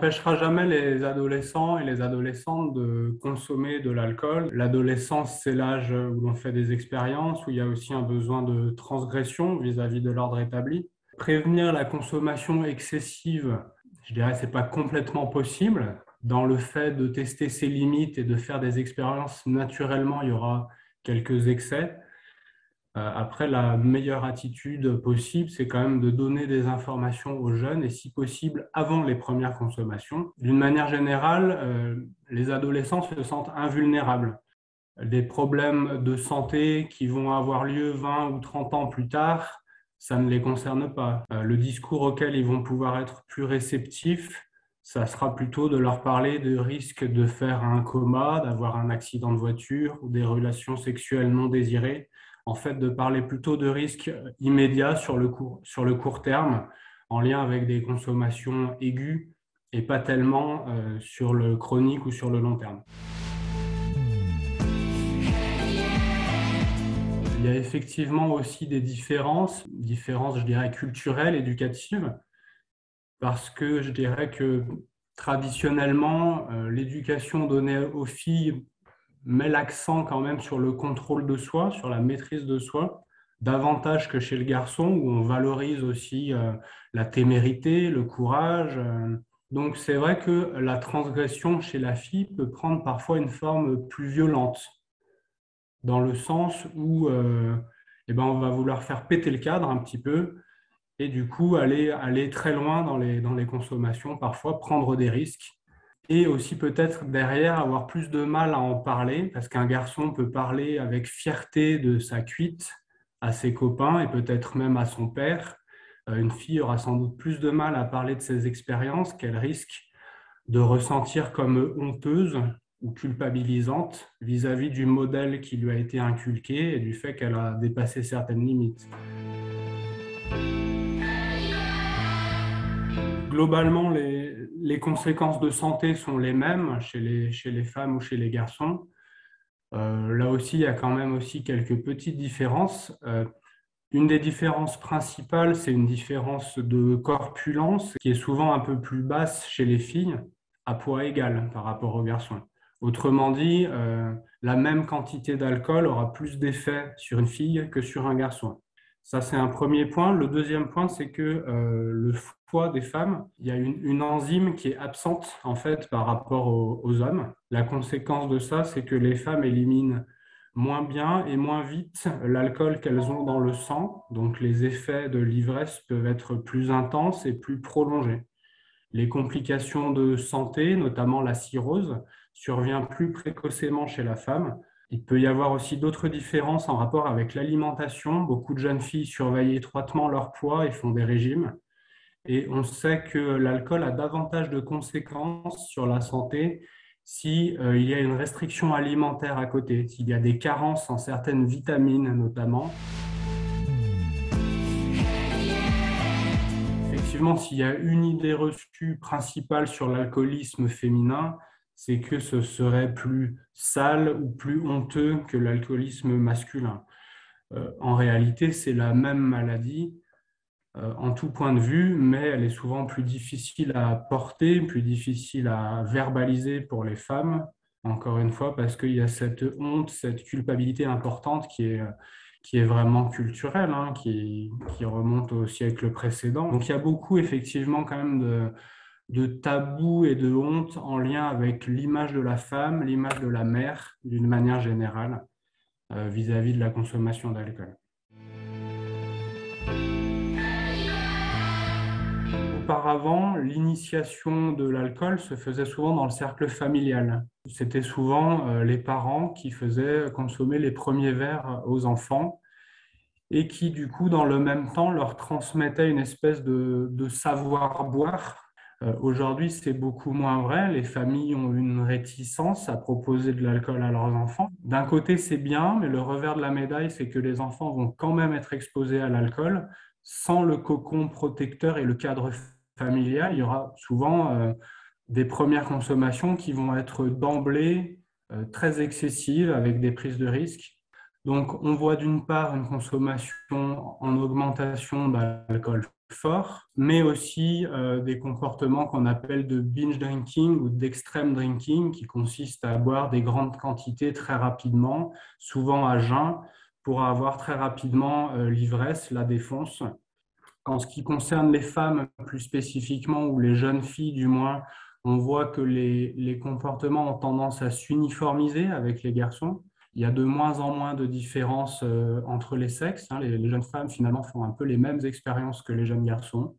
n'empêchera jamais les adolescents et les adolescentes de consommer de l'alcool. L'adolescence, c'est l'âge où l'on fait des expériences, où il y a aussi un besoin de transgression vis-à-vis de l'ordre établi. Prévenir la consommation excessive, je dirais, c'est pas complètement possible. Dans le fait de tester ses limites et de faire des expériences, naturellement, il y aura quelques excès. Après, la meilleure attitude possible, c'est quand même de donner des informations aux jeunes et si possible avant les premières consommations. D'une manière générale, les adolescents se sentent invulnérables. Les problèmes de santé qui vont avoir lieu 20 ou 30 ans plus tard, ça ne les concerne pas. Le discours auquel ils vont pouvoir être plus réceptifs, ça sera plutôt de leur parler de risques de faire un coma, d'avoir un accident de voiture ou des relations sexuelles non désirées. En fait, de parler plutôt de risques immédiats sur le court terme, en lien avec des consommations aiguës et pas tellement sur le chronique ou sur le long terme. Il y a effectivement aussi des différences, je dirais culturelles, éducatives, parce que je dirais que traditionnellement, l'éducation donnée aux filles met l'accent quand même sur le contrôle de soi, sur la maîtrise de soi, davantage que chez le garçon, où on valorise aussi la témérité, le courage. Donc c'est vrai que la transgression chez la fille peut prendre parfois une forme plus violente, dans le sens où on va vouloir faire péter le cadre un petit peu et du coup aller très loin dans les consommations, parfois prendre des risques. Et aussi peut-être derrière avoir plus de mal à en parler, parce qu'un garçon peut parler avec fierté de sa cuite à ses copains et peut-être même à son père. Une fille aura sans doute plus de mal à parler de ses expériences qu'elle risque de ressentir comme honteuse ou culpabilisante vis-à-vis du modèle qui lui a été inculqué et du fait qu'elle a dépassé certaines limites. Globalement, les conséquences de santé sont les mêmes chez les femmes ou chez les garçons. Là aussi, il y a quand même aussi quelques petites différences. Une des différences principales, c'est une différence de corpulence qui est souvent un peu plus basse chez les filles, à poids égal par rapport aux garçons. Autrement dit, la même quantité d'alcool aura plus d'effet sur une fille que sur un garçon. Ça, c'est un premier point. Le deuxième point, c'est que le foie des femmes, il y a une enzyme qui est absente en fait par rapport aux hommes. La conséquence de ça, c'est que les femmes éliminent moins bien et moins vite l'alcool qu'elles ont dans le sang. Donc les effets de l'ivresse peuvent être plus intenses et plus prolongés. Les complications de santé, notamment la cirrhose, survient plus précocement chez la femme. Il peut y avoir aussi d'autres différences en rapport avec l'alimentation. Beaucoup de jeunes filles surveillent étroitement leur poids et font des régimes. Et on sait que l'alcool a davantage de conséquences sur la santé si, il y a une restriction alimentaire à côté, s'il y a des carences en certaines vitamines notamment. Effectivement, s'il y a une idée reçue principale sur l'alcoolisme féminin, c'est que ce serait plus sale ou plus honteux que l'alcoolisme masculin. En réalité, c'est la même maladie en tout point de vue, mais elle est souvent plus difficile à porter, plus difficile à verbaliser pour les femmes, encore une fois, parce qu'il y a cette honte, cette culpabilité importante qui est vraiment culturelle, hein, qui remonte au siècle précédent. Donc il y a beaucoup, effectivement, quand même de tabous et de honte en lien avec l'image de la femme, l'image de la mère, d'une manière générale, vis-à-vis de la consommation d'alcool. Auparavant, l'initiation de l'alcool se faisait souvent dans le cercle familial. C'était souvent les parents qui faisaient consommer les premiers verres aux enfants et qui, du coup, dans le même temps, leur transmettaient une espèce de savoir boire. Aujourd'hui, c'est beaucoup moins vrai. Les familles ont une réticence à proposer de l'alcool à leurs enfants. D'un côté, c'est bien, mais le revers de la médaille, c'est que les enfants vont quand même être exposés à l'alcool sans le cocon protecteur et le cadre familial. Il y aura souvent des premières consommations qui vont être d'emblée très excessives avec des prises de risques. Donc, on voit d'une part une consommation en augmentation d'alcool fort, mais aussi des comportements qu'on appelle de binge drinking ou d'extreme drinking, qui consistent à boire des grandes quantités très rapidement, souvent à jeun, pour avoir très rapidement l'ivresse, la défonce. En ce qui concerne les femmes plus spécifiquement, ou les jeunes filles du moins, on voit que les comportements ont tendance à s'uniformiser avec les garçons. Il y a de moins en moins de différences entre les sexes, hein. Les jeunes femmes, finalement, font un peu les mêmes expériences que les jeunes garçons.